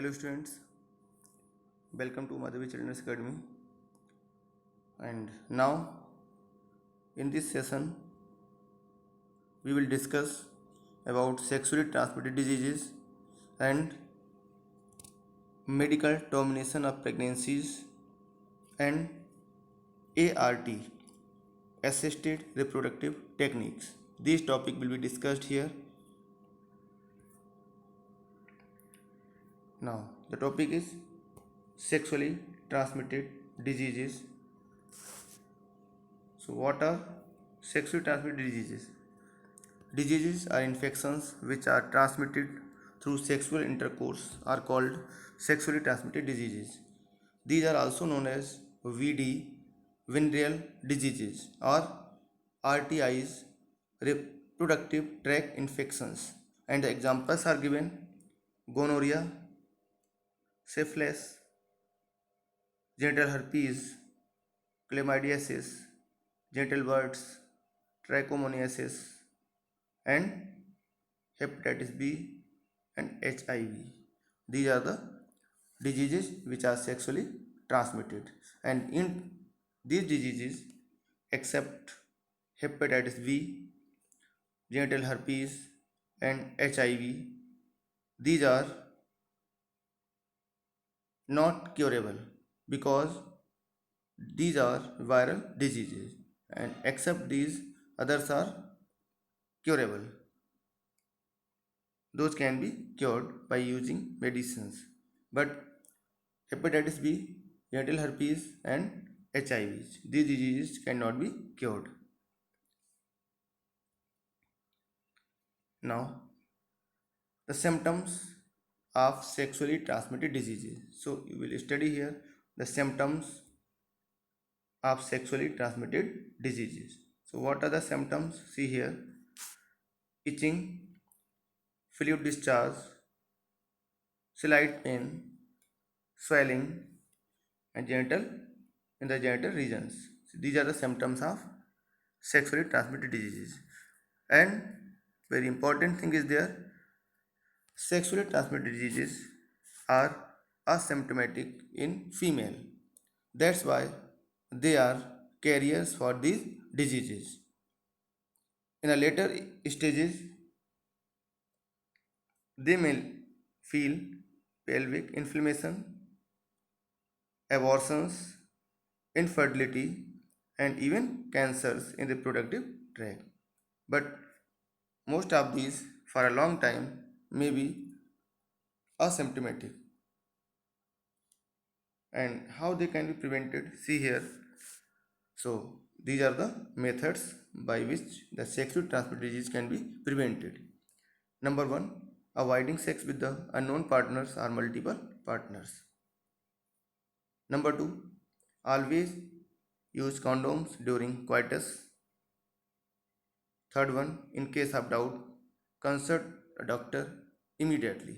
Hello students, welcome to Madhavi Children's Academy. And now in this session we will discuss about sexually transmitted diseases and medical termination of pregnancies and ART, assisted reproductive techniques. This topic will be discussed here. Now the topic is sexually transmitted diseases. So what are sexually transmitted diseases? Diseases are infections which are transmitted through sexual intercourse are called sexually transmitted diseases. These are also known as VD, venereal diseases, or RTIs, reproductive tract infections. And the examples are given: gonorrhea, syphilis, genital herpes, chlamydiasis, genital warts, trichomoniasis, and hepatitis B and HIV. These are the diseases which are sexually transmitted, and in these diseases, except hepatitis B, genital herpes, and HIV, these are not curable because these are viral diseases, and except these, others are curable. Those can be cured by using medicines, but hepatitis B, genital herpes, and HIV, these diseases cannot be cured. Now, the symptoms of sexually transmitted diseases. So, you will study here the symptoms of sexually transmitted diseases. So, what are the symptoms? See here: itching, fluid discharge, slight pain, swelling, and genital in the genital regions. So these are the symptoms of sexually transmitted diseases. And very important thing is there: sexually transmitted diseases are asymptomatic in female. That's why they are carriers for these diseases. In a later stages, they may feel pelvic inflammation, abortions, infertility, and even cancers in the reproductive tract. But most of these, for a long time, may be asymptomatic. And how they can be prevented? See here. So, these are the methods by which the sexually transmitted disease can be prevented. Number one, avoiding sex with the unknown partners or multiple partners. Number two, always use condoms during coitus. Third one, in case of doubt, consult a doctor immediately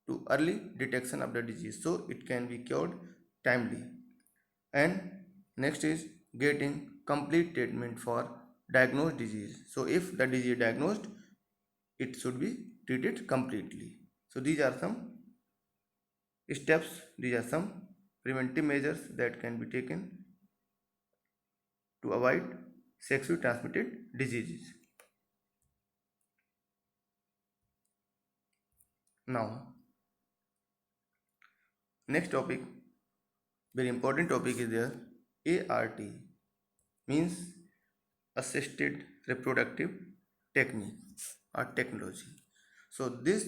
to early detection of the disease so it can be cured timely. And next is getting complete treatment for diagnosed disease. So if the disease is diagnosed, it should be treated completely. So these are some steps, these are some preventive measures that can be taken to avoid sexually transmitted diseases. Now, next topic, very important topic is there: ART, means assisted reproductive technique or technology. So this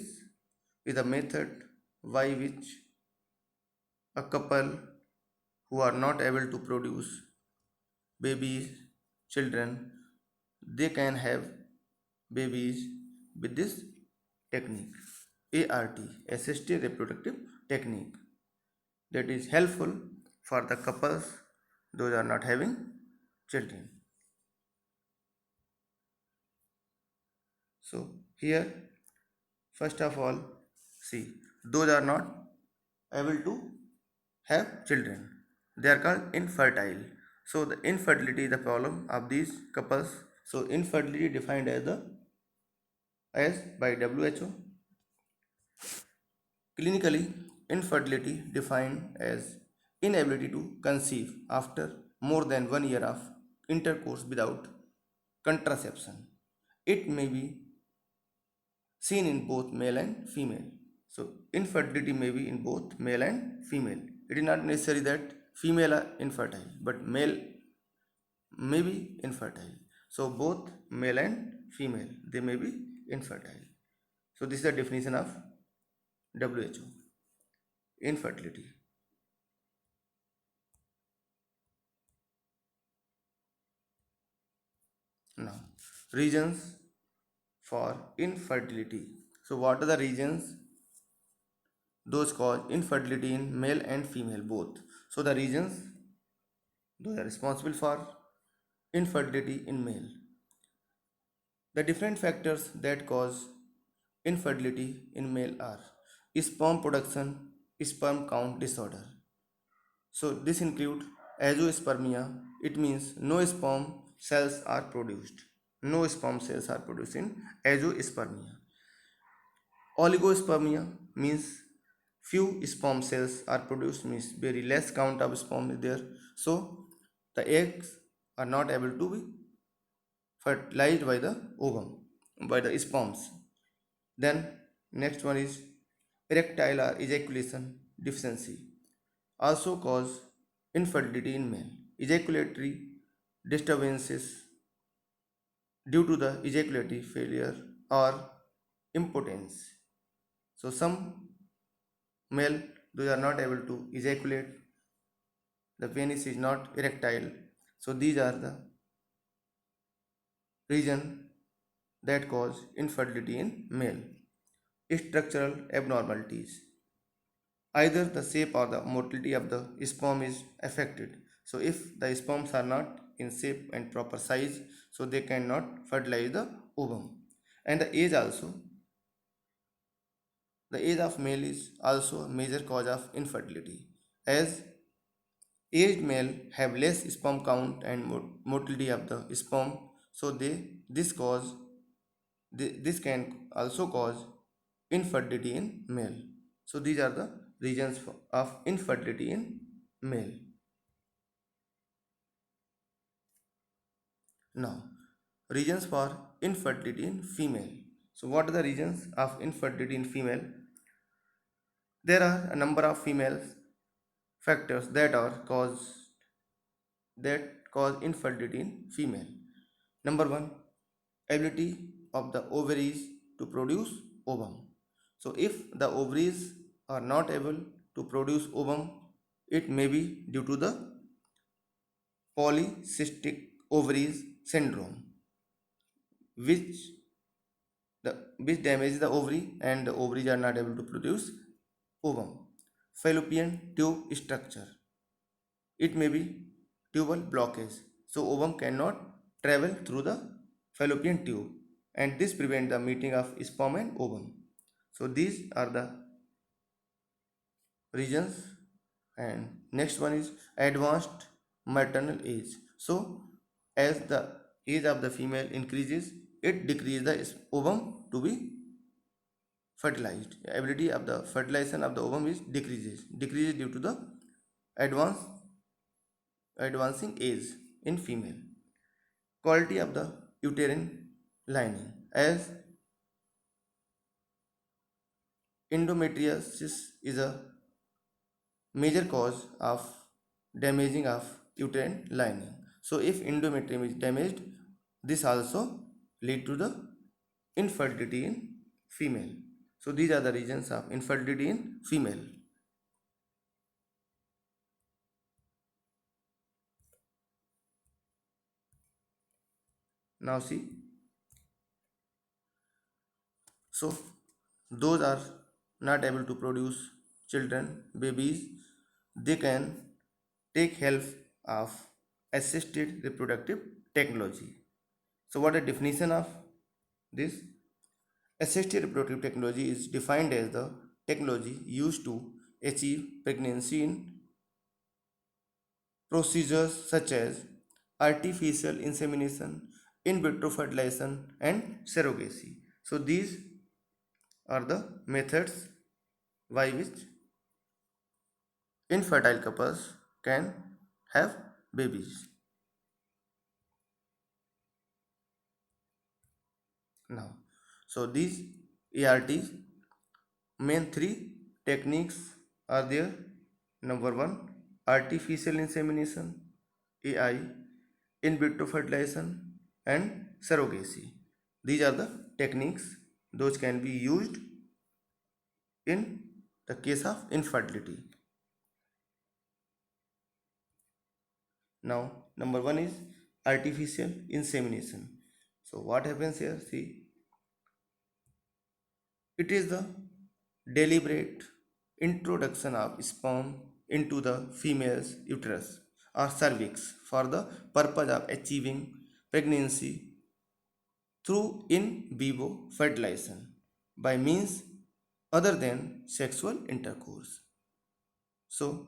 is a method by which a couple who are not able to produce babies, children, they can have babies with this technique, ART, assisted reproductive technique, that is helpful for the couples those are not having children. So here, first of all, see, those are not able to have children, they are called infertile. So the infertility is the problem of these couples. So infertility defined as by WHO: clinically, infertility defined as inability to conceive after more than 1 year of intercourse without contraception. It may be seen in both male and female. So infertility may be in both male and female. It is not necessary that female are infertile, but male may be infertile. So both male and female, they may be infertile. So this is the definition of WHO, infertility. Now, reasons for infertility. So what are the reasons those cause infertility in male and female both? So the reasons those are responsible for infertility in male. The different factors that cause infertility in male are sperm production, sperm count disorder. So this include azoospermia. It means no sperm cells are produced. No sperm cells are produced in azoospermia. Oligospermia means few sperm cells are produced, means very less count of sperm is there. So the eggs are not able to be fertilized by the ovum, by the sperms. Then next one is erectile or ejaculation deficiency, also cause infertility in male. Ejaculatory disturbances due to the ejaculatory failure or impotence. So some male, they are not able to ejaculate, the penis is not erectile. So these are the reason that cause infertility in male. Structural abnormalities, either the shape or the motility of the sperm is affected. So if the sperms are not in shape and proper size, so they cannot fertilize the ovum. And the age also, the age of male is also a major cause of infertility, as aged male have less sperm count and motility of the sperm. So this can also cause infertility in male. So these are the reasons of infertility in male. Now, reasons for infertility in female. So what are the reasons of infertility in female? There are a number of female factors that cause infertility in female. Number one, ability of the ovaries to produce ovum. So if the ovaries are not able to produce ovum, it may be due to the polycystic ovaries syndrome, which which damages the ovary and the ovaries are not able to produce ovum. Fallopian tube structure, it may be tubal blockage, so ovum cannot travel through the fallopian tube, and this prevents the meeting of sperm and ovum. So these are the reasons. And next one is advanced maternal age. So as the age of the female increases, it decreases the ovum to be fertilized. Ability of the fertilization of the ovum is decreases due to the advance advancing age in female. Quality of the uterine lining, as endometriosis is a major cause of damaging of uterine lining. So if endometrium is damaged, this also lead to the infertility in female. So these are the reasons of infertility in female. Now see, so those are not able to produce children, babies, they can take help of assisted reproductive technology. So what is the definition of this? Assisted reproductive technology is defined as the technology used to achieve pregnancy in procedures such as artificial insemination, in vitro fertilization, and surrogacy. So these are the methods by which infertile couples can have babies. Now, so these ARTs, main three techniques are there. Number one, artificial insemination, AI, in vitro fertilization, and surrogacy. These are the techniques those can be used in the case of infertility. Now, number one is artificial insemination. So, what happens here? See, it is the deliberate introduction of sperm into the female's uterus or cervix for the purpose of achieving pregnancy through in vivo fertilization by means other than sexual intercourse. So,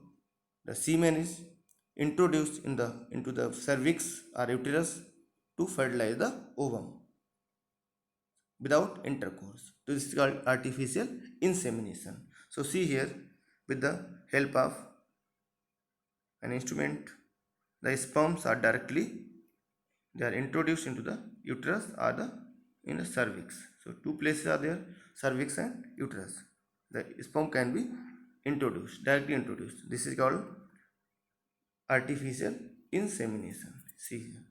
the semen is introduced into the cervix or uterus to fertilize the ovum without intercourse. This is called artificial insemination. So see here, with the help of an instrument, the sperms are directly, they are introduced into the uterus or the in the cervix. So two places are there, cervix and uterus. The sperm can be introduced, directly introduced. This is called artificial insemination. See here.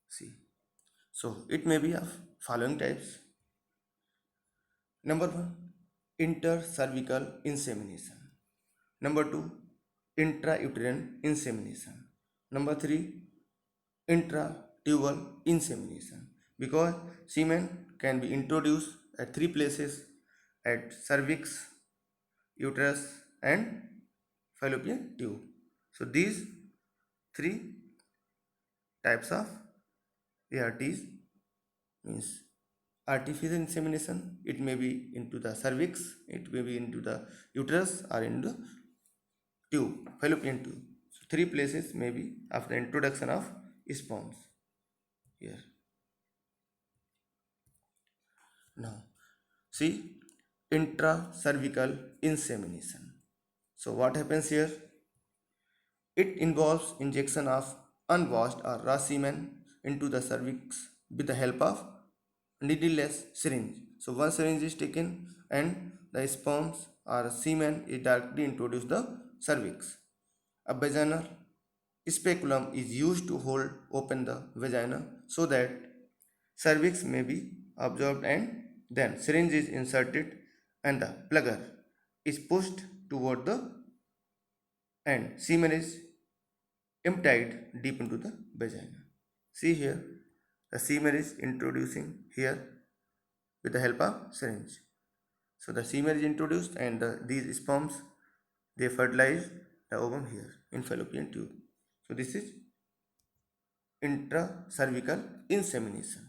See. So it may be of following types. Number one, intercervical insemination. Number two, intrauterine insemination. Number three, intratubal insemination. Because semen can be introduced at three places, at cervix, uterus, and fallopian tube. So these three types of ARTs means artificial insemination. It may be into the cervix, it may be into the uterus, or in the tube, fallopian tube. So three places may be after introduction of sperms here. Now see, intracervical insemination. So what happens here? It involves injection of unwashed or raw semen into the cervix with the help of needleless syringe. So one syringe is taken and the sperms or semen is directly introduced the cervix. A vaginal speculum is used to hold open the vagina so that cervix may be absorbed, and then syringe is inserted and the plugger is pushed toward the end. Semen is emptied deep into the vagina. See here, the semen is introducing here with the help of syringe. So the semen is introduced and these sperms, they fertilize the ovum here in fallopian tube. So this is intracervical insemination.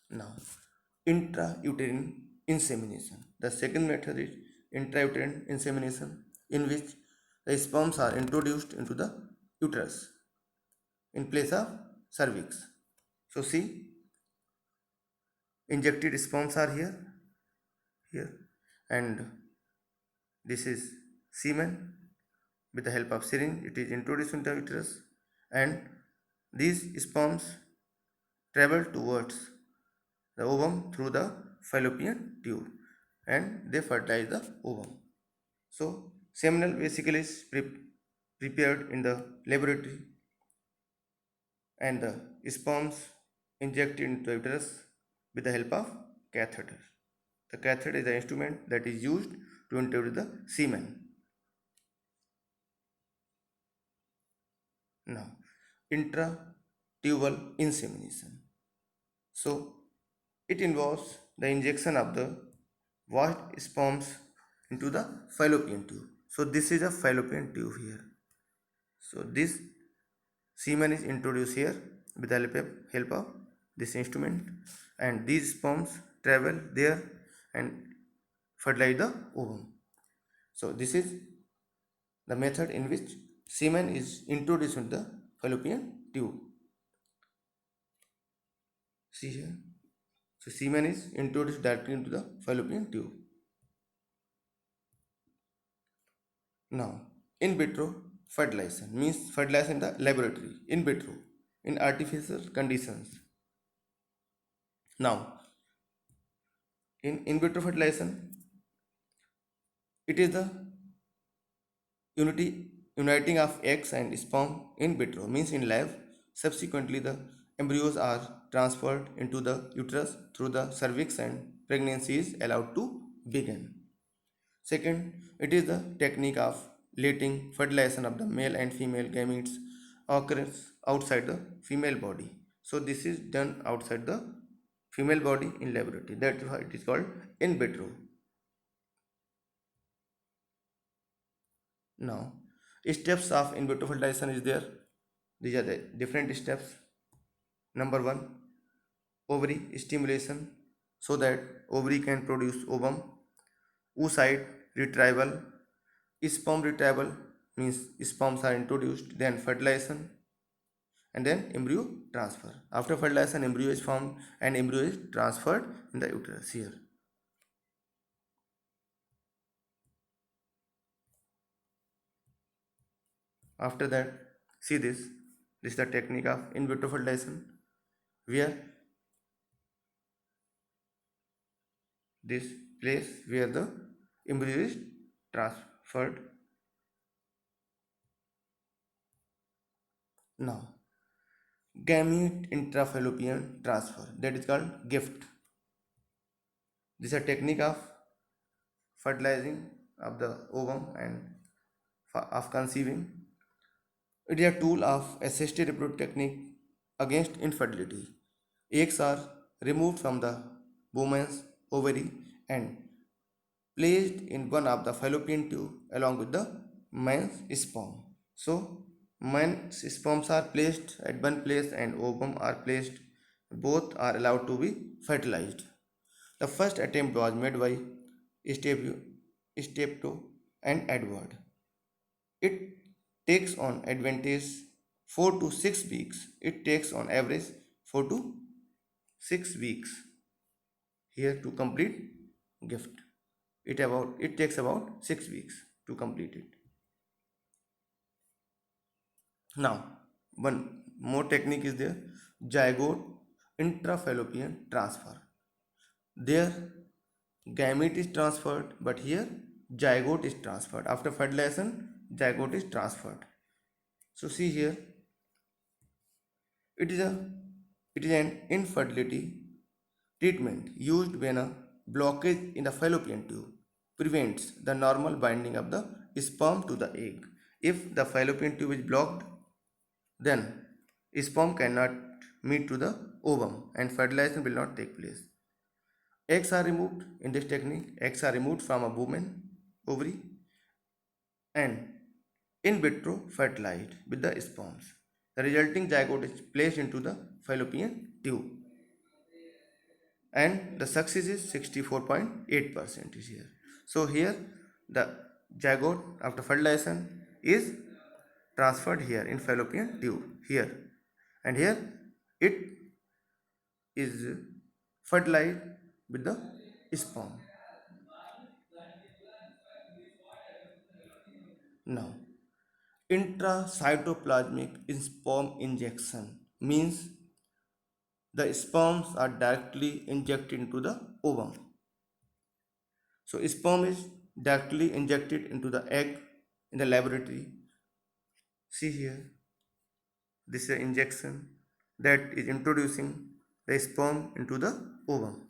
Now, intrauterine insemination. The second method is intrauterine insemination, in which the sperms are introduced into the uterus in place of cervix. So see, injected sperms are here, and this is semen. With the help of syringe, it is introduced into the uterus, and these sperms travel towards the ovum through the fallopian tube, and they fertilize the ovum. So seminal vesicle is prepared in the laboratory, and the sperms injected into the uterus with the help of catheter. The catheter is the instrument that is used to introduce the semen. Now, intratubal insemination. So it involves the injection of the washed sperms into the fallopian tube. So this is a fallopian tube here. So this semen is introduced here with the help of this instrument, and these sperms travel there and fertilize the ovum. So this is the method in which semen is introduced into the fallopian tube. See here. So semen is introduced directly into the fallopian tube. Now, in vitro fertilization means fertilization in the laboratory, in vitro, in artificial conditions. Now, in vitro fertilization, it is the uniting of eggs and sperm in vitro means in lab. Subsequently, the embryos are transferred into the uterus through the cervix and pregnancy is allowed to begin. Second, it is the technique of letting fertilization of the male and female gametes occurs outside the female body. So this is done outside the female body in laboratory. That's why it is called in vitro. Now, steps of in vitro fertilization is there. These are the different steps. Number one, ovary stimulation so that ovary can produce ovum. Oocyte retrieval, sperm retrieval means sperms are introduced, then fertilization, and then embryo transfer. After fertilization, embryo is formed and embryo is transferred in the uterus here. After that, see this. This is the technique of in vitro fertilization, where this place where the embryo is transferred. Now, gamete intrafallopian transfer, that is called GIFT. This is a technique of fertilizing of the ovum and of conceiving. It is a tool of assisted reproductive technique against infertility. Eggs are removed from the woman's ovary and placed in one of the fallopian tube along with the man's sperm. So, man's sperms are placed at one place and ovum are placed. Both are allowed to be fertilized. The first attempt was made by Steptoe and Edward. It takes on advantage 4 to 6 weeks. It takes on average 4 to 6 weeks here to complete gift. It takes about 6 weeks to complete it. Now, one more technique is there, zygote intrafallopian transfer. There gamete is transferred, but here zygote is transferred. After fertilization, zygote is transferred. So see here, it is an infertility treatment used when a blockage in the fallopian tube prevents the normal binding of the sperm to the egg. If the fallopian tube is blocked, then sperm cannot meet to the ovum and fertilization will not take place. Eggs are removed in this technique. Eggs are removed from a woman ovary and in vitro fertilized with the sperms. The resulting zygote is placed into the fallopian tube and the success is 64.8% is here. So here the zygote after fertilization is transferred here in fallopian tube here, and here it is fertilized with the sperm. Now, intracytoplasmic sperm injection means the sperms are directly injected into the ovum. So sperm is directly injected into the egg in the laboratory. See here, this is an injection that is introducing the sperm into the ovum.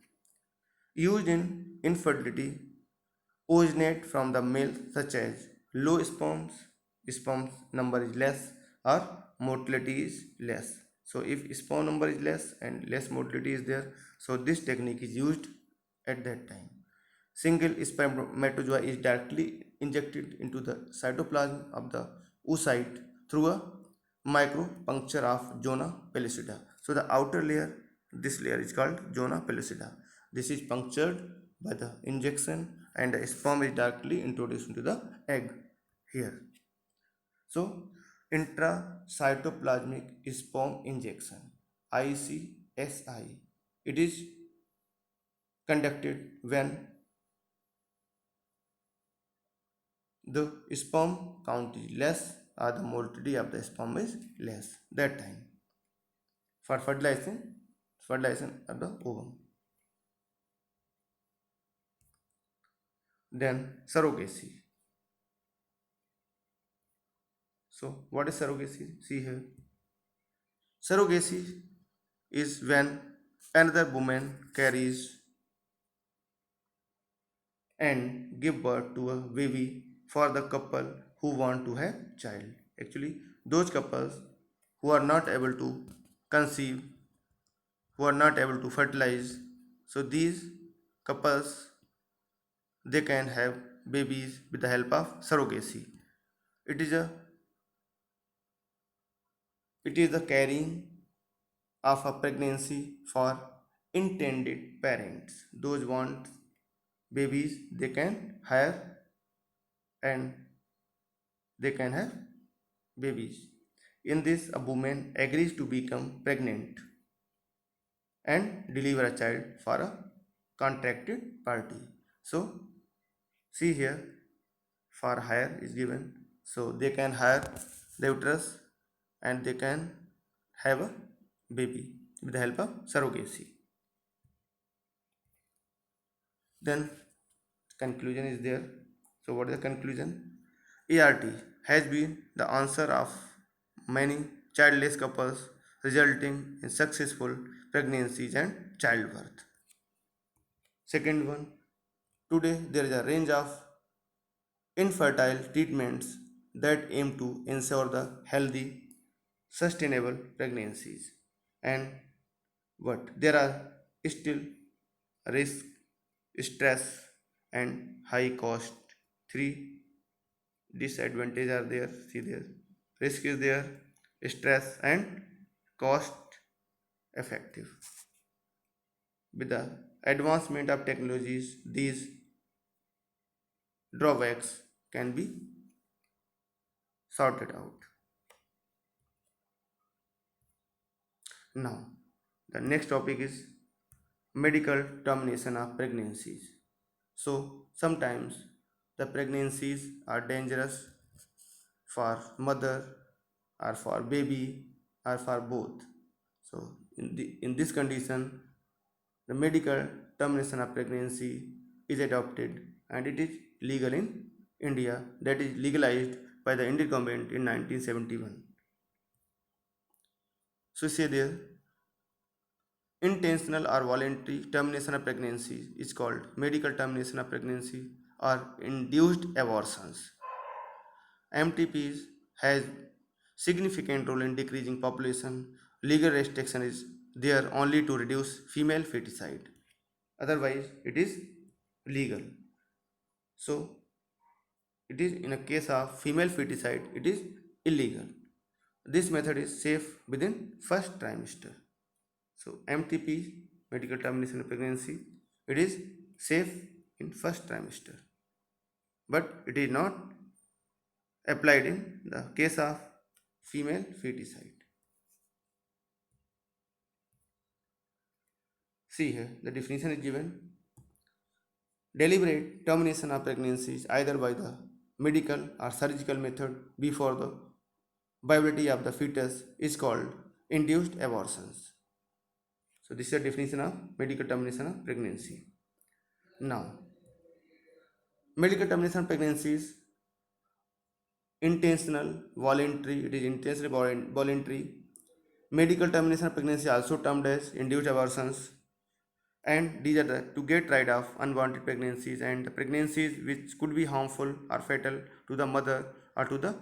Used in infertility, originate from the male such as low sperm number is less or motility is less. So if sperm number is less and less motility is there, so this technique is used at that time. Single spermatozoa is directly injected into the cytoplasm of the oocyte through a micropuncture of zona pellucida. So the outer layer, this layer is called zona pellucida. This is punctured by the injection and the sperm is directly introduced into the egg here. So intracytoplasmic sperm injection, ICSI, it is conducted when the sperm count is less or the motility of the sperm is less, that time for fertilization of the ovum. Then surrogacy. So what is surrogacy? See here, surrogacy is when another woman carries and give birth to a baby for the couple who want to have child. Actually, those couples who are not able to conceive, who are not able to fertilize, so these couples, they can have babies with the help of surrogacy. It is a it is the carrying of a pregnancy for intended parents. Those want babies, they can have, and they can have babies. In this, a woman agrees to become pregnant and deliver a child for a contracted party. So see here, for hire is given, so they can hire the uterus and they can have a baby with the help of surrogacy. Then conclusion is there. So what is the conclusion? ART has been the answer of many childless couples, resulting in successful pregnancies and childbirth. Second one, today there is a range of infertile treatments that aim to ensure the healthy, sustainable pregnancies. And but there are still risk, stress, and high cost. Three disadvantages are there. See there, risk is there, stress and cost effective. With the advancement of technologies, these drawbacks can be sorted out. Now the next topic is medical termination of pregnancies. So sometimes the pregnancies are dangerous for mother or for baby or for both. So in this condition, the medical termination of pregnancy is adopted and it is legal in India, that is legalized by the Indian government in 1971. So say there, intentional or voluntary termination of pregnancy is called medical termination of pregnancy or induced abortions. MTPs has significant role in decreasing population. Legal restriction is there only to reduce female feticide. Otherwise, it is legal. So, it is in a case of female feticide, it is illegal. This method is safe within first trimester. So, MTP, medical termination of pregnancy, it is safe in first trimester, but it is not applied in the case of female feticide. See here, the definition is given. Deliberate termination of pregnancies either by the medical or surgical method before the viability of the fetus is called induced abortions. So this is a definition of medical termination of pregnancy. Now, medical termination of pregnancies, intentional, voluntary, it is intentionally voluntary. Medical termination of pregnancy also termed as induced abortions, and these are to get rid of unwanted pregnancies and the pregnancies which could be harmful or fatal to the mother or to the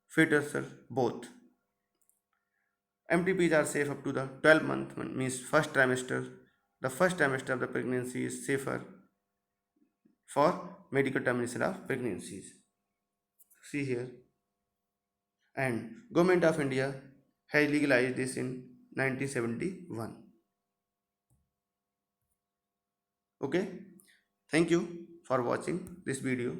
fetus both. MTPs are safe up to the 12 month, means first trimester. The first trimester of the pregnancy is safer for medical termination of pregnancies. See here, and Government of India has legalized this in 1971. Okay, thank you for watching this video.